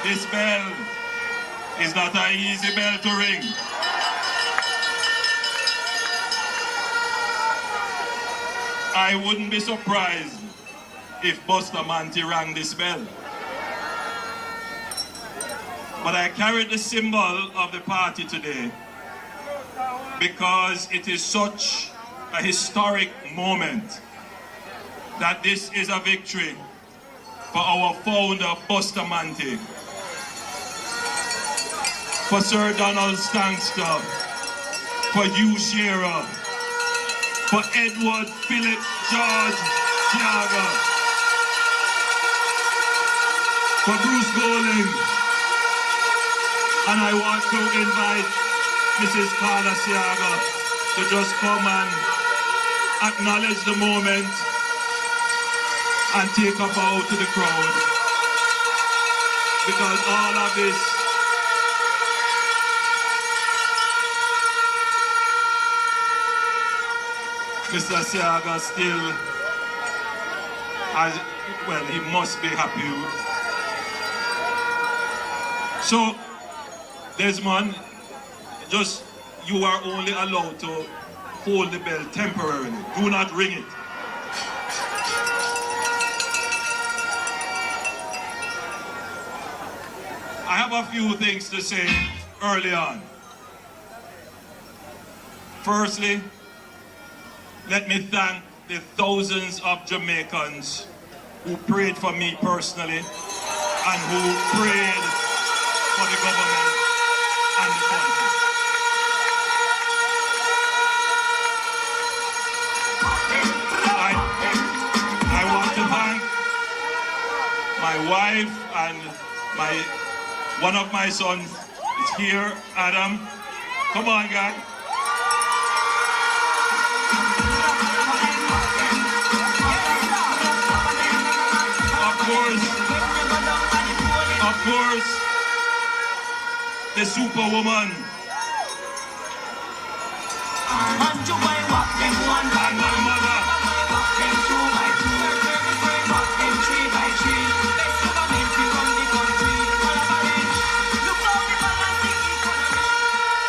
This bell is not an easy bell to ring. I wouldn't be surprised if Bustamante rang this bell. But I carry the symbol of the party today because it is such a historic moment that this is a victory for our founder, Bustamante, for Sir Donald Stankster, for Hugh Shearer, for Edward Philip George Tiaga, for Bruce Golding, and I want to invite Mrs. Carla Siaga to just come and acknowledge the moment and take a bow to the crowd, because all of this Mr. Siaga still has, well, he must be happy. So, Desmond, just, you are only allowed to hold the bell temporarily. Do not ring it. I have a few things to say early on. Firstly, let me thank the thousands of Jamaicans who prayed for me personally and who prayed for the government and the country. I want to thank my wife and one of my sons is here, Adam. Come on, guy. Of course, the superwoman. And my mother.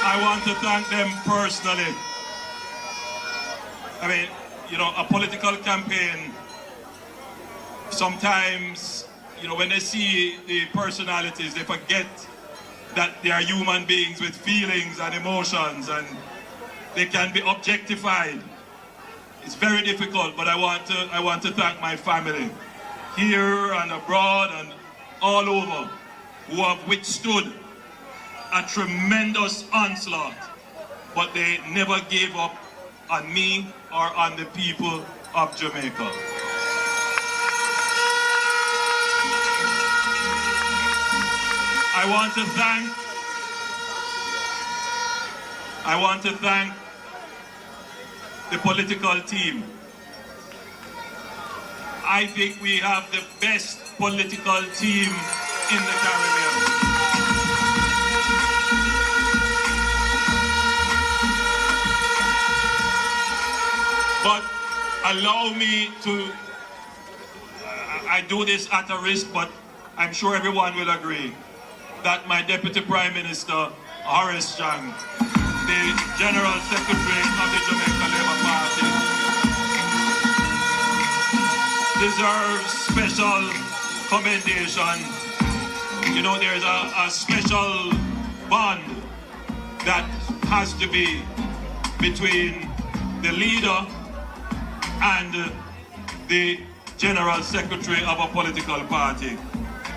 I want to thank them personally. I mean, you know, a political campaign, sometimes, you know, when they see the personalities, they forget that they are human beings with feelings and emotions, and they can be objectified. It's very difficult, but I want to thank my family here and abroad and all over who have withstood a tremendous onslaught, but they never gave up on me or on the people of Jamaica. I want to thank the political team. I think we have the best political team in the Caribbean. But allow me to, I do this at a risk, but I'm sure everyone will agree that my Deputy Prime Minister, Horace Chang, the General Secretary of the Jamaica Labour Party, deserves special commendation. You know, there's a special bond that has to be between the leader and the General Secretary of a political party.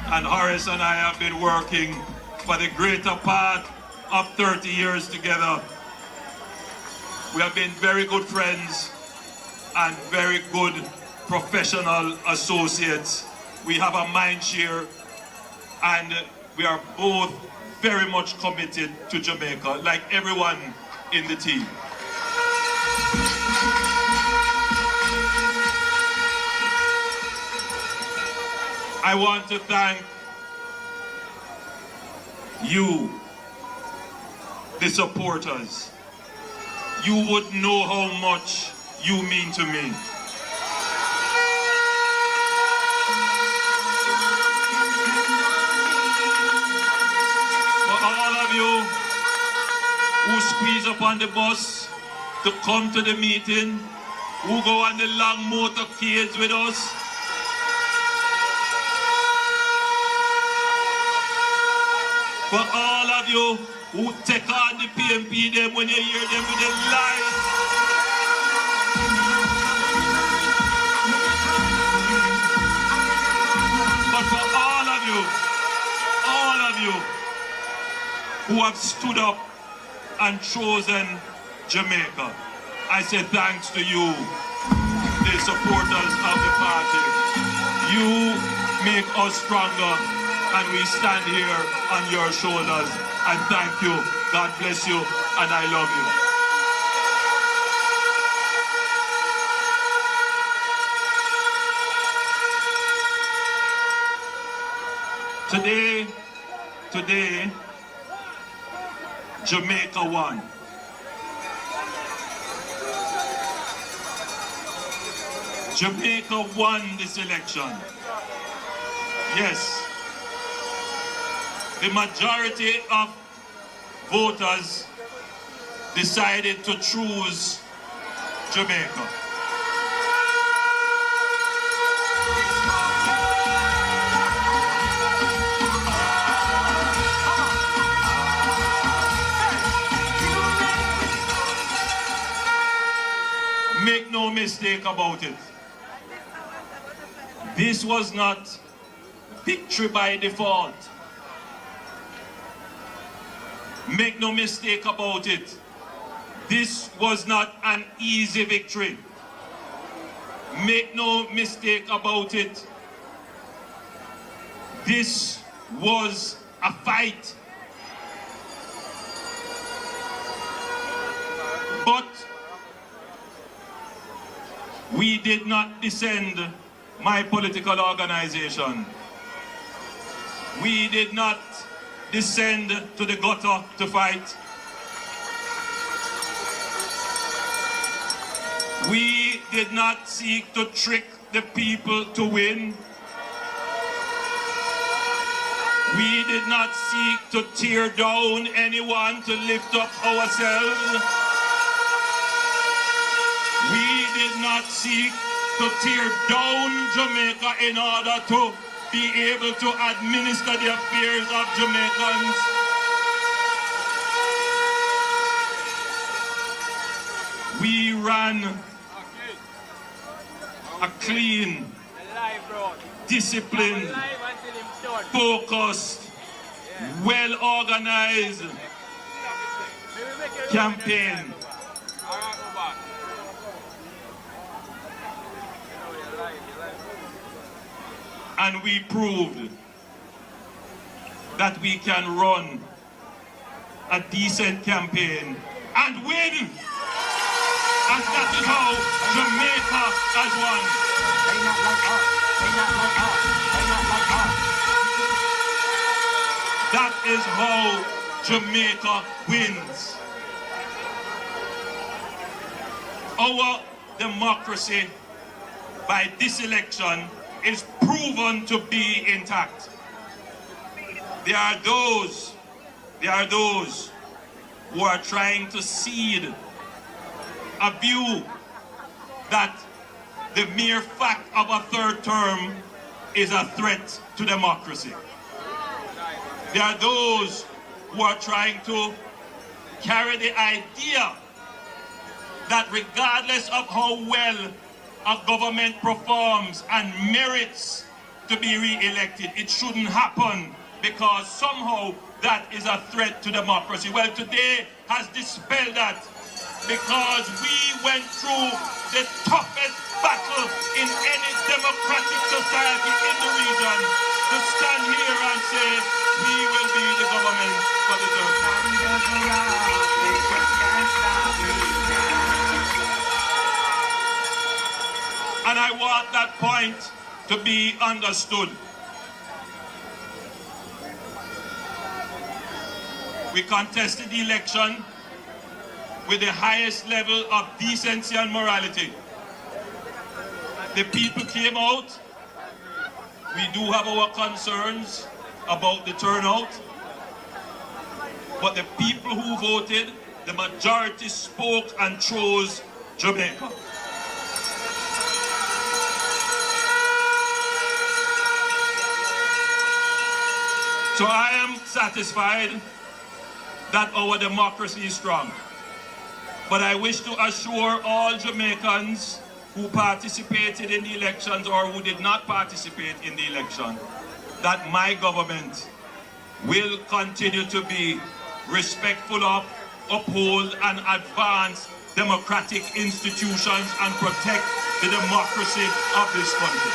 And Horace and I have been working for the greater part of 30 years together. We have been very good friends and very good professional associates. We have a mind share, and we are both very much committed to Jamaica, like everyone in the team. I want to thank you, the supporters. You would know how much you mean to me. squeeze up on the bus to come to the meeting, who go on the long motorcades with us. For all of you who take on the PMP them when you hear them with the lights. But for all of you who have stood up and chosen Jamaica, I say thanks to you, the supporters of the party. You make us stronger, and we stand here on your shoulders. And thank you. God bless you, and I love you. Today, Jamaica won. Jamaica won this election. Yes. The majority of voters decided to choose Jamaica. Make no mistake about it. This was not victory by default. Make no mistake about it. This was not an easy victory. Make no mistake about it. This was a fight. But we did not descend my political organization. We did not descend to the gutter to fight. We did not seek to trick the people to win. We did not seek to tear down anyone to lift up ourselves. We did not seek to tear down Jamaica in order to be able to administer the affairs of Jamaicans. We ran a clean, disciplined, focused, well-organized campaign. And we proved that we can run a decent campaign and win. And that is how Jamaica has won. They not like us. They not like us. They not like us. That is how Jamaica wins. Our democracy by this election is proven to be intact. There are those who are trying to seed a view that the mere fact of a third term is a threat to democracy. There are those who are trying to carry the idea that regardless of how well a government performs and merits to be re-elected, it shouldn't happen because somehow that is a threat to democracy. Well, today has dispelled that because we went through the toughest battle in any democratic society in the region to stand here and say we will be the government for the third time. And I want that point to be understood. We contested the election with the highest level of decency and morality. The people came out. We do have our concerns about the turnout, but the people who voted the majority spoke and chose Jamaica. So I am satisfied that our democracy is strong. But I wish to assure all Jamaicans who participated in the elections or who did not participate in the election that my government will continue to be respectful of, uphold and advance democratic institutions and protect the democracy of this country.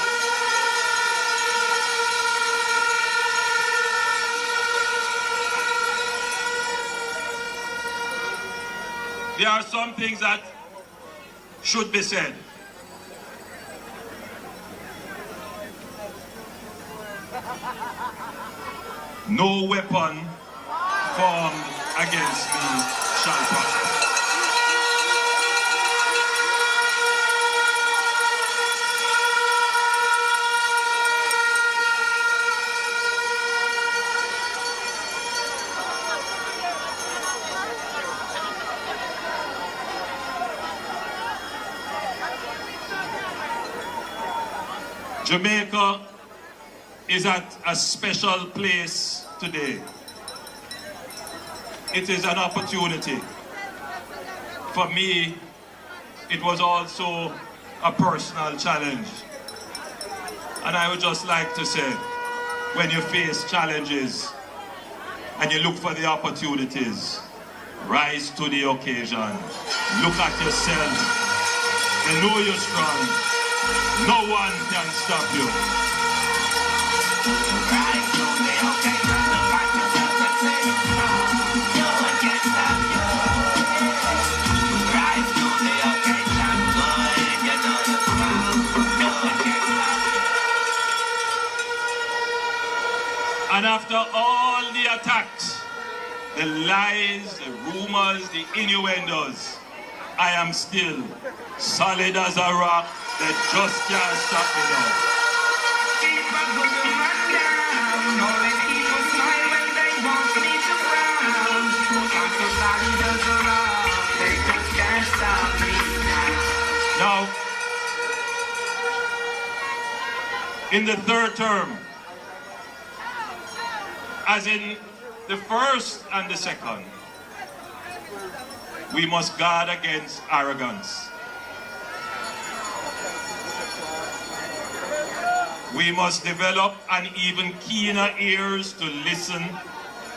There are some things that should be said. No weapon formed against me shall prosper. Jamaica is at a special place today. It is an opportunity. For me, it was also a personal challenge. And I would just like to say, when you face challenges and you look for the opportunities, rise to the occasion. Look at yourself. You know you're strong. No one can stop you. Rise to the occasion. Look at yourself and say you're strong. No one can stop you. Rise to the occasion. Good, you know you're strong. No one can stop you. And after all the attacks, the lies, the rumors, the innuendos, I am still solid as a rock. They just can't stop me now. Keep a good man down. All these people smile when they want me to frown. I'm so solid as a rock. They just can't stop me now. Now, in the third term, as in the first and the second, we must guard against arrogance. We must develop an even keener ears to listen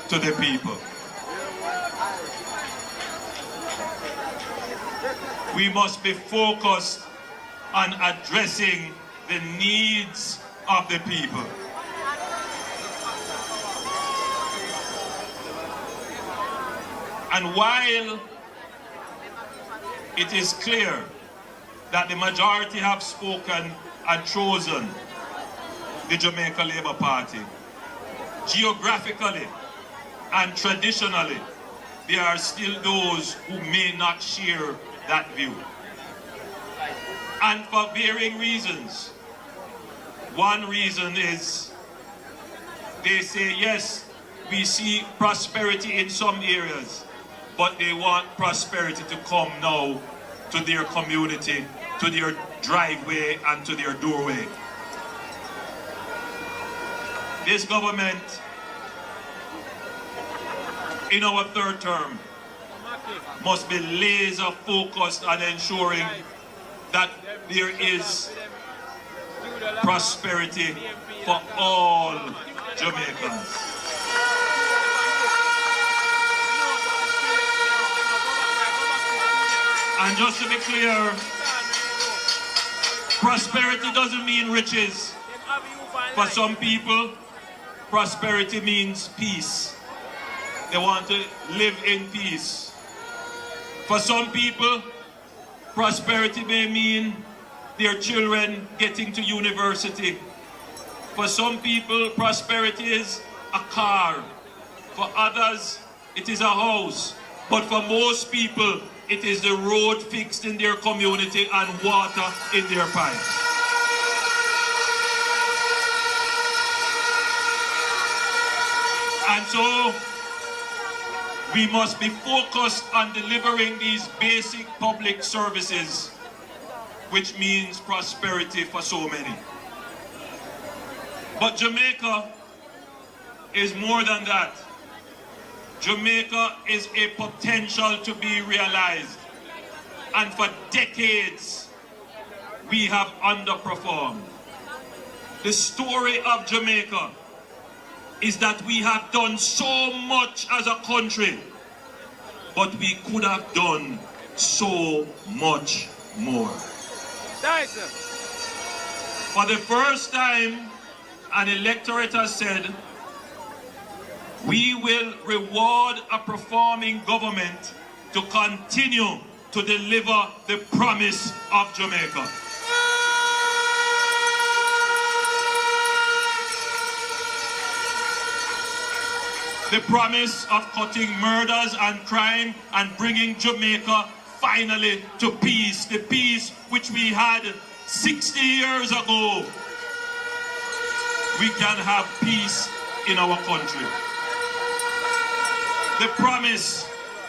to the people. We must be focused on addressing the needs of the people. And while it is clear that the majority have spoken and chosen the Jamaica Labour Party, geographically and traditionally, there are still those who may not share that view. And for varying reasons. One reason is they say, yes, we see prosperity in some areas, but they want prosperity to come now to their community, to their driveway and to their doorway. This government, in our third term, must be laser focused on ensuring that there is prosperity for all Jamaicans. And just to be clear, prosperity doesn't mean riches. For some people, prosperity means peace. They want to live in peace. For some people, prosperity may mean their children getting to university. For some people, prosperity is a car. For others, it is a house. But for most people, it is the road fixed in their community and water in their pipes. And so, We must be focused on delivering these basic public services, which means prosperity for so many. But Jamaica is more than that. Jamaica is a potential to be realized. And for decades, we have underperformed. The story of Jamaica is that we have done so much as a country, but we could have done so much more. For the first time, an electorate has said, we will reward a performing government to continue to deliver the promise of Jamaica. The promise of cutting murders and crime and bringing Jamaica finally to peace. The peace which we had 60 years ago. We can have peace in our country. The promise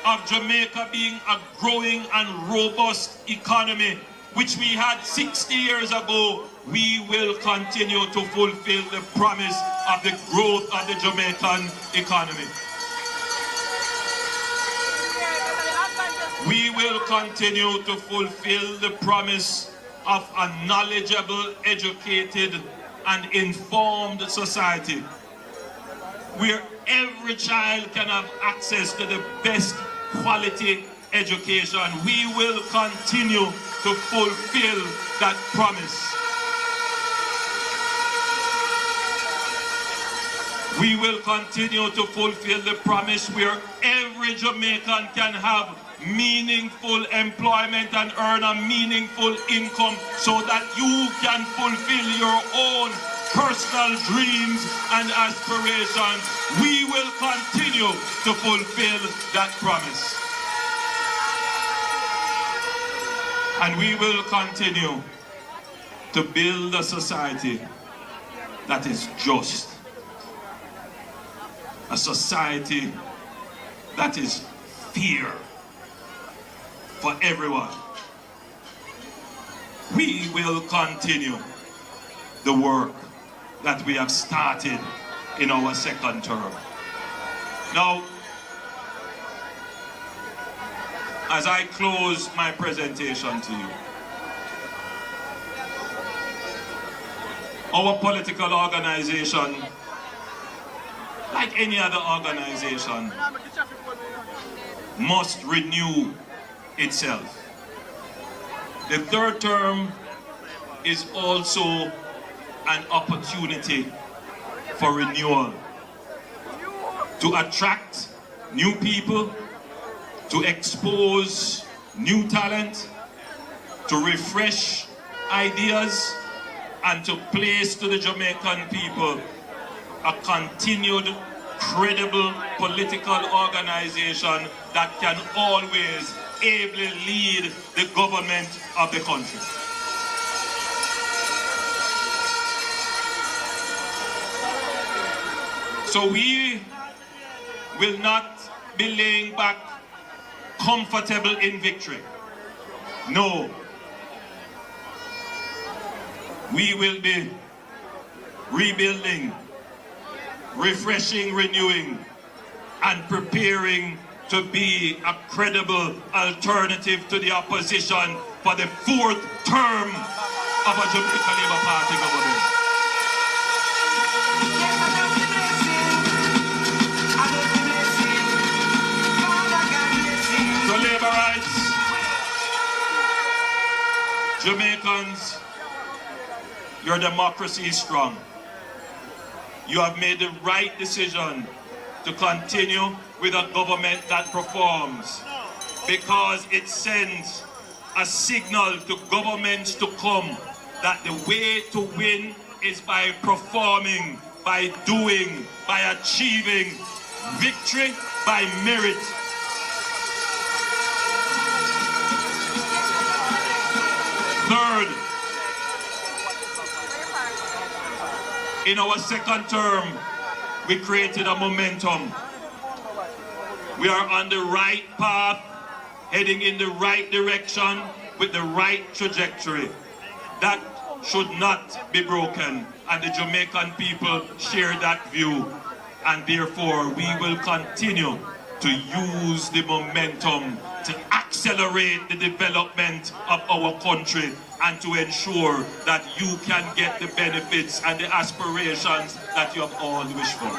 of Jamaica being a growing and robust economy, which we had 60 years ago, we will continue to fulfill the promise of the growth of the Jamaican economy. We will continue to fulfill the promise of a knowledgeable, educated, and informed society, where every child can have access to the best quality education. We will continue to fulfill that promise. We will continue to fulfill the promise where every Jamaican can have meaningful employment and earn a meaningful income so that you can fulfill your own personal dreams and aspirations. We will continue to fulfill that promise. And we will continue to build a society that is just. A society that is fair for everyone. We will continue the work that we have started in our second term. Now, as I close my presentation to you, our political organization, like any other organization, must renew itself. The third term is also an opportunity for renewal, to attract new people, to expose new talent, to refresh ideas, and to place to the Jamaican people a continued, credible political organization that can always ably lead the government of the country. So we will not be laying back comfortable in victory. No. We will be rebuilding, refreshing, renewing, and preparing to be a credible alternative to the opposition for the fourth term of a Jamaica Labour Party government. So Labourites, Jamaicans, your democracy is strong. You have made the right decision to continue with a government that performs, because it sends a signal to governments to come that the way to win is by performing, by doing, by achieving victory by merit. Third, in our second term, we created a momentum. We are on the right path, heading in the right direction with the right trajectory. That should not be broken, and the Jamaican people share that view, and therefore we will continue to use the momentum to accelerate the development of our country and to ensure that you can get the benefits and the aspirations that you have all wished for.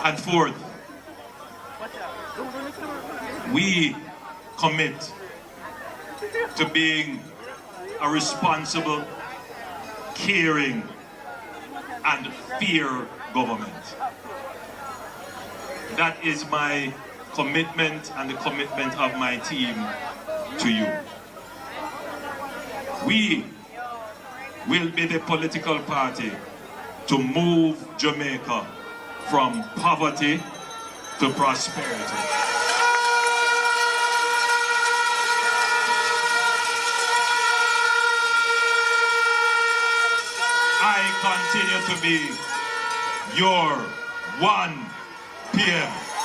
And fourth, we commit to being a responsible, caring, and fair government. That is my commitment and the commitment of my team to you. We will be the political party to move Jamaica from poverty to prosperity. I continue to be your 1 PM.